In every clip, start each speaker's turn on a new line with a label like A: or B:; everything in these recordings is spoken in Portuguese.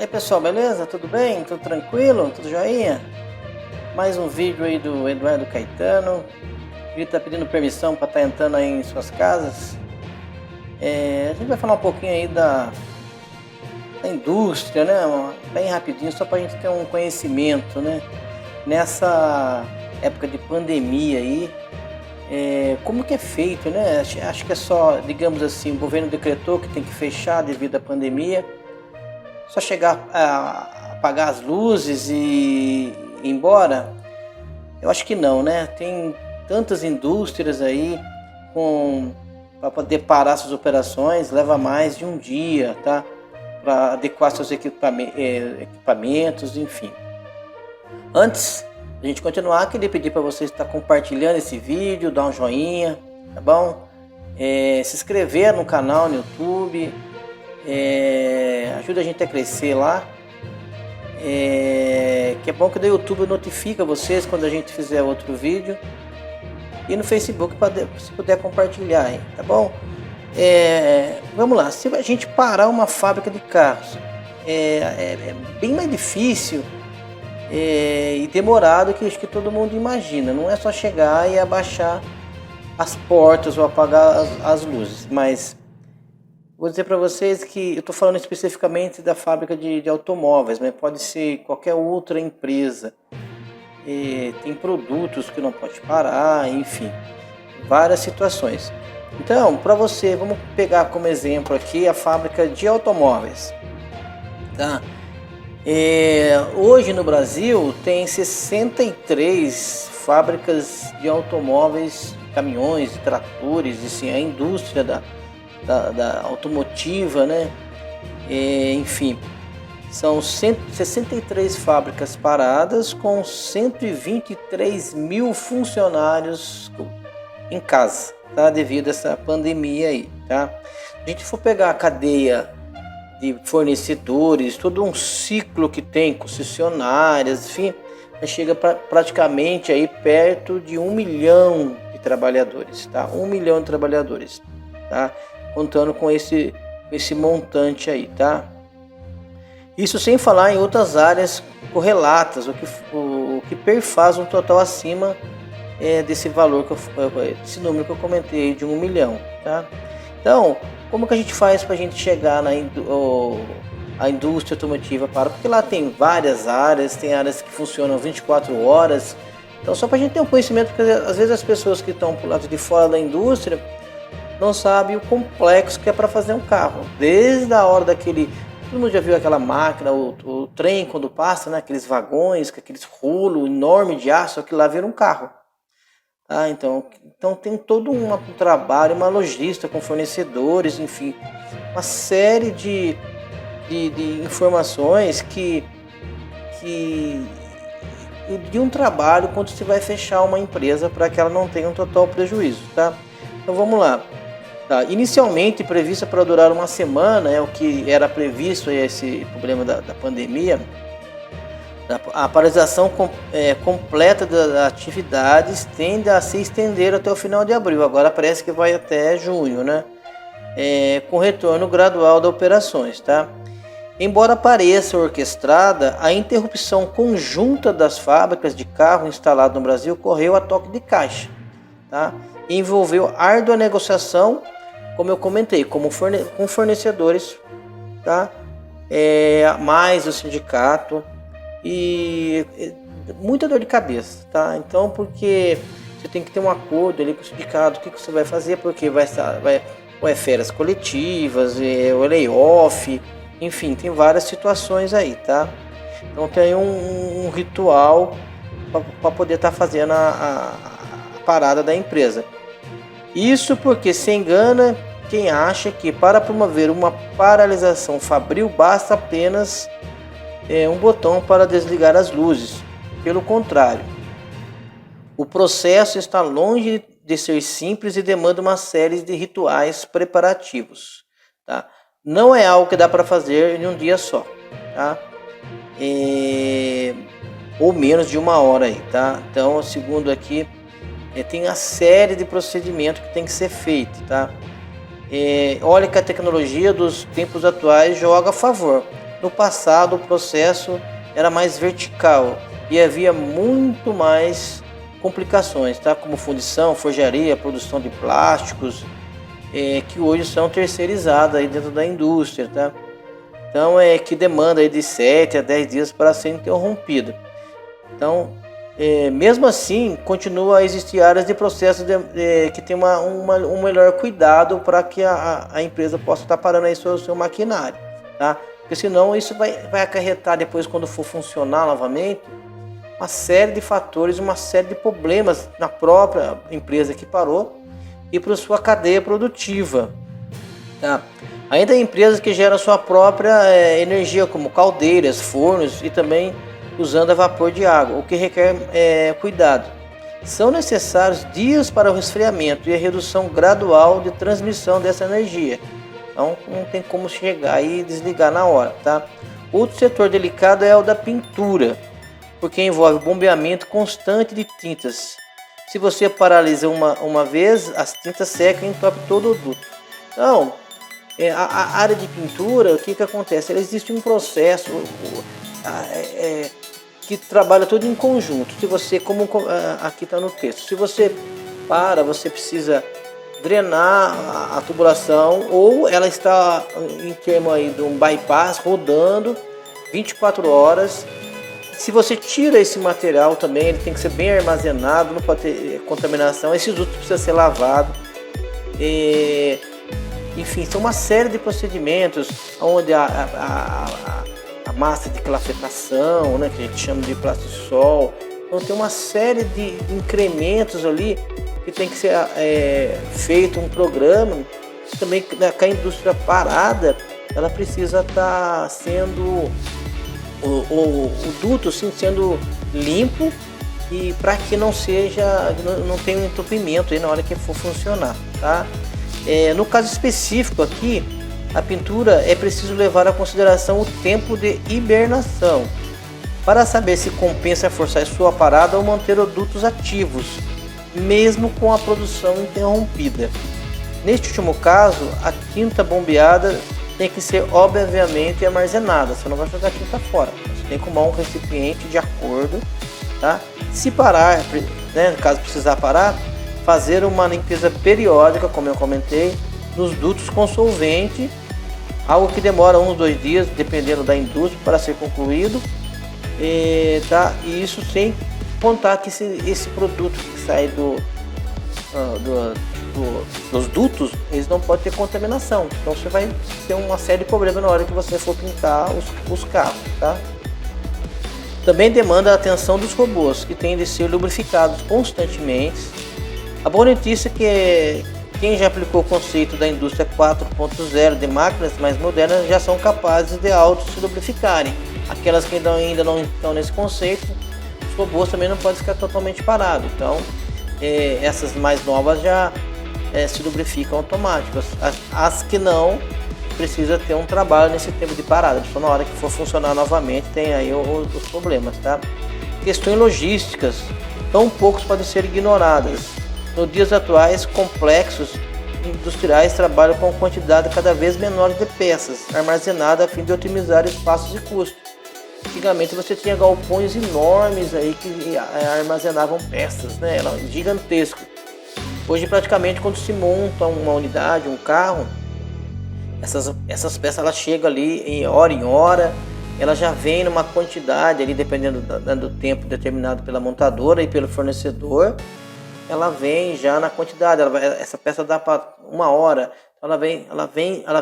A: E aí pessoal, beleza? Tudo bem? Tudo tranquilo? Tudo joinha? Mais um vídeo aí do Eduardo Caetano. Ele está pedindo permissão para estar entrando aí em suas casas. A gente vai falar um pouquinho aí da indústria, né? Bem rapidinho, só para a gente ter um conhecimento, né? Nessa época de pandemia aí, como que é feito, né? Acho que é só, digamos assim, o governo decretou que tem que fechar devido à pandemia. Só chegar a apagar as luzes e ir embora? Eu acho que não, né? Tem tantas indústrias aí para poder parar suas operações, leva mais de um dia, tá? Para adequar seus equipamentos, enfim. Antes de a gente continuar, queria pedir para você estar compartilhando esse vídeo, dar um joinha, tá bom? Se inscrever no canal no YouTube. Ajuda a gente a crescer lá, que é bom que o YouTube notifica vocês quando a gente fizer outro vídeo, e no Facebook se puder compartilhar aí, tá bom? Vamos lá, se a gente parar uma fábrica de carros, é bem mais difícil e demorado que acho que todo mundo imagina. Não é só chegar e abaixar as portas ou apagar as luzes, mas vou dizer para vocês que eu estou falando especificamente da fábrica de automóveis, mas pode ser qualquer outra empresa. Tem produtos que não pode parar, enfim, várias situações. Então, para você, vamos pegar como exemplo aqui a fábrica de automóveis. Tá? Hoje no Brasil tem 63 fábricas de automóveis, caminhões, tratores, e sim, a indústria da automotiva, né? Enfim, são 163 fábricas paradas com 123 mil funcionários em casa, tá? Devido a essa pandemia aí, tá? Se a gente for pegar a cadeia de fornecedores, todo um ciclo que tem, concessionárias, enfim, chega praticamente aí perto de 1 milhão de trabalhadores, tá? 1 milhão de trabalhadores, tá? Contando com esse montante aí, tá? Isso sem falar em outras áreas correlatas, o que perfaz um total acima desse valor, desse número que eu comentei, de 1 milhão, tá? Então, como que a gente faz para a gente chegar a indústria automotiva? Porque lá tem várias áreas, tem áreas que funcionam 24 horas. Então, só para a gente ter um conhecimento, porque às vezes as pessoas que estão por lado de fora da indústria não sabe o complexo que é para fazer um carro. Desde a hora daquele... Todo mundo já viu aquela máquina, o trem quando passa, né? Aqueles vagões, com aqueles rolos enormes de aço, aquilo lá vira um carro. Ah, então tem todo um trabalho, uma logística com fornecedores, enfim. Uma série de informações de um trabalho quando você vai fechar uma empresa para que ela não tenha um total prejuízo, tá? Então vamos lá. Tá, inicialmente prevista para durar uma semana, é o que era previsto, esse problema da pandemia. A paralisação completa das atividades tende a se estender até o final de abril. Agora parece que vai até junho, né? Com retorno gradual das operações, tá? Embora pareça orquestrada, a interrupção conjunta das fábricas de carro instaladas no Brasil ocorreu a toque de caixa, tá? Envolveu árdua negociação, como eu comentei, com fornecedores, tá? Mais o sindicato, e muita dor de cabeça, tá? Então, porque você tem que ter um acordo ali com o sindicato, o que você vai fazer, porque vai férias coletivas, o layoff, enfim, tem várias situações aí, tá? Então tem um ritual para poder estar fazendo a parada da empresa. Isso porque se engana quem acha que para promover uma paralisação fabril basta apenas um botão para desligar as luzes. Pelo contrário, o processo está longe de ser simples e demanda uma série de rituais preparativos, tá? Não é algo que dá para fazer em um dia só, tá? Ou menos de 1 hora aí, tá? Então, segundo aqui, tem a série de procedimentos que tem que ser feito, tá? Olha que a tecnologia dos tempos atuais joga a favor. no passado o processo era mais vertical e havia muito mais complicações, tá? Como fundição, forjaria, produção de plásticos, que hoje são terceirizadas aí dentro da indústria, tá? Então que demanda aí de 7 a 10 dias para ser interrompida. Então, mesmo assim, continua a existir áreas de processo que tem um melhor cuidado para que a empresa possa estar parando aí seu maquinário, tá? Porque senão isso vai acarretar depois, quando for funcionar novamente, uma série de fatores, uma série de problemas na própria empresa que parou e para sua cadeia produtiva, tá? Ainda há empresas que geram sua própria energia, como caldeiras, fornos e também usando a vapor de água, o que requer cuidado. São necessários dias para o resfriamento e a redução gradual de transmissão dessa energia. Então não tem como chegar e desligar na hora, tá? Outro setor delicado é o da pintura, porque envolve bombeamento constante de tintas. Se você paralisa uma vez, as tintas secam e entopem todo o duto. Então, a área de pintura, o que acontece? Existe um processo que trabalha tudo em conjunto. Se você, como aqui está no texto, se você você precisa drenar a tubulação, ou ela está em termo aí de um bypass rodando 24 horas. Se você tira esse material também, ele tem que ser bem armazenado, não pode ter contaminação. Esse duto precisa ser lavado. Enfim, são uma série de procedimentos onde a massa de clafetação, né, que a gente chama de plastisol. Então tem uma série de incrementos ali que tem que ser feito um programa. Também com a indústria parada, ela precisa estar sendo o duto assim, sendo limpo, e para que não tenha um entupimento aí na hora que for funcionar, tá? No caso específico aqui, a pintura é preciso levar em consideração o tempo de hibernação para saber se compensa forçar sua parada ou manter os dutos ativos, mesmo com a produção interrompida. Neste último caso, a tinta bombeada tem que ser obviamente armazenada. Você não vai jogar tinta fora, você tem que arrumar um recipiente de acordo, tá? Se parar, né, caso precisar parar, fazer uma limpeza periódica, como eu comentei, nos dutos com solvente, algo que demora 1 ou 2 dias, dependendo da indústria, para ser concluído, tá? E isso sem contar que esse produto que sai dos dutos, eles não podem ter contaminação. Então você vai ter uma série de problemas na hora que você for pintar os carros, tá? Também demanda a atenção dos robôs, que têm de ser lubrificados constantemente. A boa notícia é que quem já aplicou o conceito da indústria 4.0 de máquinas mais modernas já são capazes de se lubrificarem. Aquelas que ainda não estão nesse conceito, os robôs também não podem ficar totalmente parados. Então, essas mais novas já se lubrificam automáticas. As que não, precisa ter um trabalho nesse tempo de parada. Só na hora que for funcionar novamente tem aí os problemas, tá? Questões logísticas, tão poucos podem ser ignoradas. Nos dias atuais, complexos industriais trabalham com quantidade cada vez menor de peças armazenadas a fim de otimizar espaços e custos. Antigamente você tinha galpões enormes aí que armazenavam peças, né? Era gigantesco. Hoje praticamente quando se monta uma unidade, um carro, essas peças elas chegam ali em hora, ela já vem numa quantidade ali, dependendo do tempo determinado pela montadora e pelo fornecedor, ela vem já na quantidade. Essa peça dá para 1 hora, ela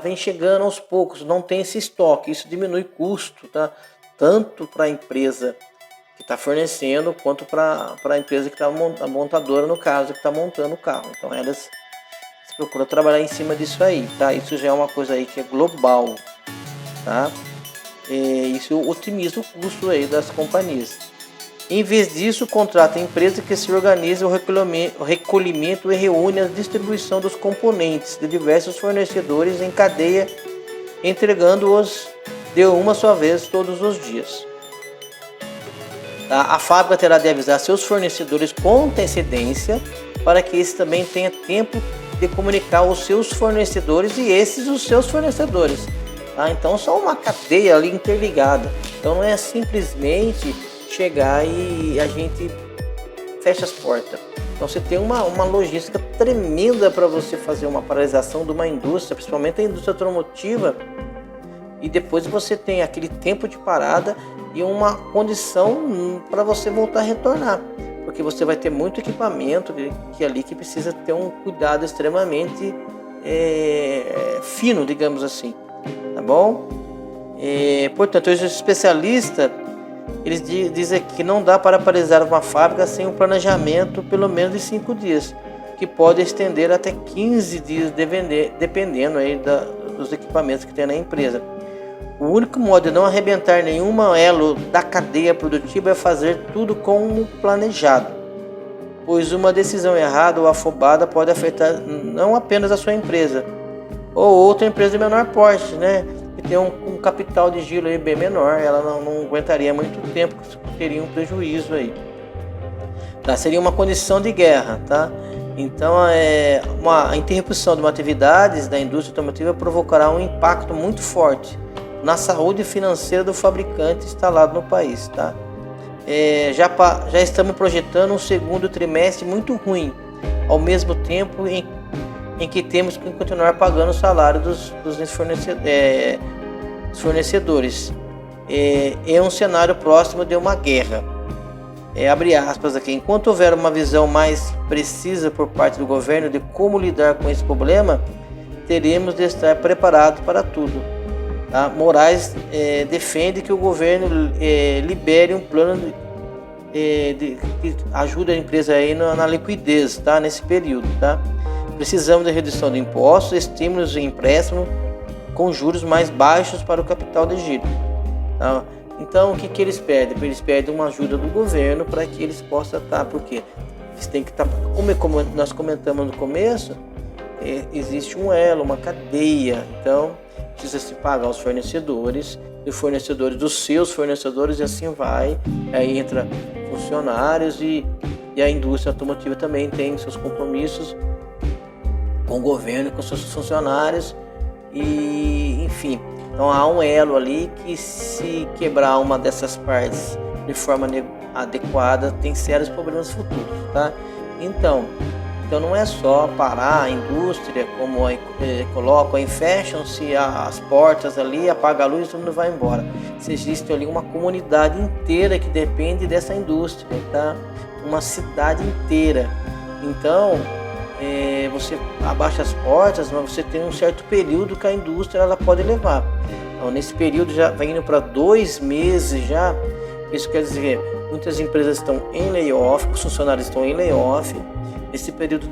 A: vem chegando aos poucos, não tem esse estoque, isso diminui custo, tá? Tanto para a empresa que está fornecendo, quanto para a empresa que está, a montadora no caso, que está montando o carro. Então elas procuram trabalhar em cima disso aí, tá? Isso já é uma coisa aí que é global, tá? Isso otimiza o custo aí das companhias. Em vez disso, contrata a empresa que se organiza o recolhimento e reúne a distribuição dos componentes de diversos fornecedores em cadeia, entregando-os de uma só vez todos os dias. A fábrica terá de avisar seus fornecedores com antecedência para que esses também tenham tempo de comunicar aos seus fornecedores e esses os seus fornecedores. tá? Então são uma cadeia ali interligada. Então não é simplesmente chegar e a gente fecha as portas. Então você tem uma logística tremenda para você fazer uma paralisação de uma indústria, principalmente a indústria automotiva, e depois você tem aquele tempo de parada e uma condição para você voltar a retornar, porque você vai ter muito equipamento que precisa ter um cuidado extremamente fino, digamos assim, tá bom? Portanto, os especialistas eles dizem que não dá para paralisar uma fábrica sem um planejamento pelo menos de 5 dias, que pode estender até 15 dias, dependendo aí dos equipamentos que tem na empresa. O único modo de não arrebentar nenhum elo da cadeia produtiva é fazer tudo como planejado, pois uma decisão errada ou afobada pode afetar não apenas a sua empresa, ou outra empresa de menor porte, né? Que tem um capital de giro aí bem menor, ela não aguentaria muito tempo, teria um prejuízo aí. Tá? Seria uma condição de guerra, tá? Então, a interrupção de uma atividade da indústria automotiva provocará um impacto muito forte na saúde financeira do fabricante instalado no país, tá? Já estamos projetando um segundo trimestre muito ruim, ao mesmo tempo em que temos que continuar pagando o salário dos fornecedores. É um cenário próximo de uma guerra. Abre aspas aqui. Enquanto houver uma visão mais precisa por parte do governo de como lidar com esse problema, teremos de estar preparados para tudo. Tá? Moraes defende que o governo libere um plano que ajude a empresa aí na liquidez, tá? Nesse período. Tá? Precisamos de redução de impostos, estímulos e empréstimos com juros mais baixos para o capital de giro. Tá? Então, o que eles pedem? Eles pedem uma ajuda do governo para que eles possam estar, porque eles têm que estar, como nós comentamos no começo, existe um elo, uma cadeia. Então, precisa se pagar os fornecedores, e os fornecedores dos seus fornecedores, e assim vai. Aí entra funcionários e a indústria automotiva também tem seus compromissos com o governo, com seus funcionários, e enfim. Então há um elo ali que, se quebrar uma dessas partes de forma adequada, tem sérios problemas futuros, tá? Então não é só parar a indústria, como colocam aí, fecham-se as portas ali, apaga a luz e todo mundo vai embora. Existe ali uma comunidade inteira que depende dessa indústria, tá? Uma cidade inteira. Então, você abaixa as portas, mas você tem um certo período que a indústria ela pode levar. Então, nesse período já vai indo para 2 meses já. Isso quer dizer, muitas empresas estão em layoff, os funcionários estão em layoff, esse período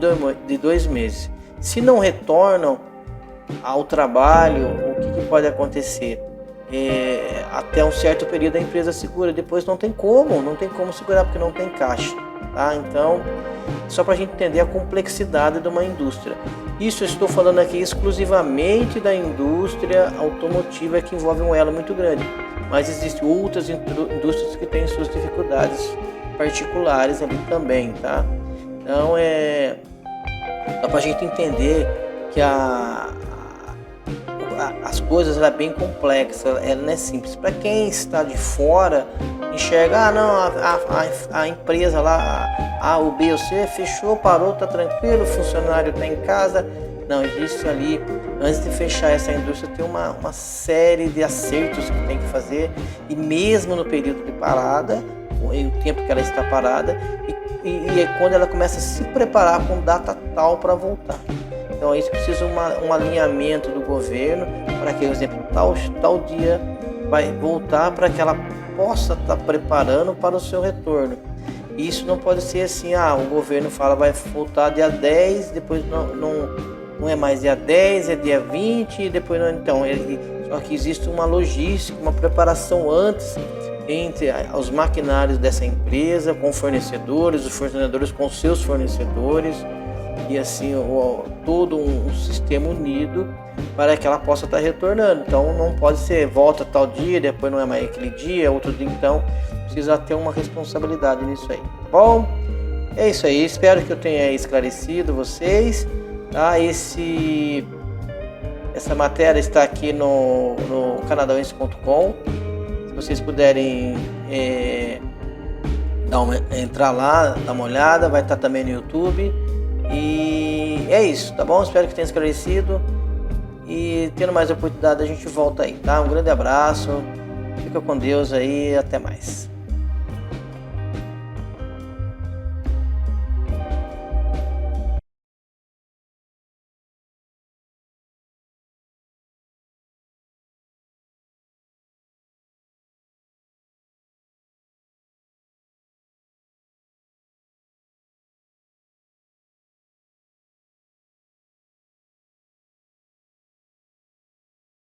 A: de 2 meses. Se não retornam ao trabalho, o que pode acontecer? Até um certo período a empresa segura, depois não tem como segurar, porque não tem caixa. Tá? Então, só para a gente entender a complexidade de uma indústria. Isso eu estou falando aqui exclusivamente da indústria automotiva, que envolve um elo muito grande. Mas existem outras indústrias que têm suas dificuldades particulares ali também, tá? Então, dá para a gente entender que as coisas é bem complexas, ela não é simples. Para quem está de fora, enxerga, a empresa lá, A, o B ou C, fechou, parou, tá tranquilo, o funcionário está em casa. Não, existe ali, antes de fechar essa indústria, tem uma série de acertos que tem que fazer, e mesmo no período de parada, o tempo que ela está parada, e quando ela começa a se preparar com data tal para voltar. Então isso precisa um alinhamento do governo para que, por exemplo, tal dia vai voltar, para que ela possa estar preparando para o seu retorno. E isso não pode ser assim, o governo fala vai voltar dia 10, depois não é mais dia 10, é dia 20, e depois não. Então, só que existe uma logística, uma preparação antes entre os maquinários dessa empresa, com fornecedores, os fornecedores com seus fornecedores, e assim todo um sistema unido para que ela possa estar retornando. Então não pode ser volta tal dia, depois não é mais aquele dia, outro dia. Então precisa ter uma responsabilidade nisso aí, tá bom? É isso aí, espero que eu tenha esclarecido vocês, tá? Essa matéria está aqui no canadauense.com. Se vocês puderem entrar lá, dar uma olhada, vai estar também no YouTube. E é isso, tá bom? Espero que tenha esclarecido. E tendo mais oportunidade, a gente volta aí, tá? Um grande abraço, fica com Deus aí, até mais.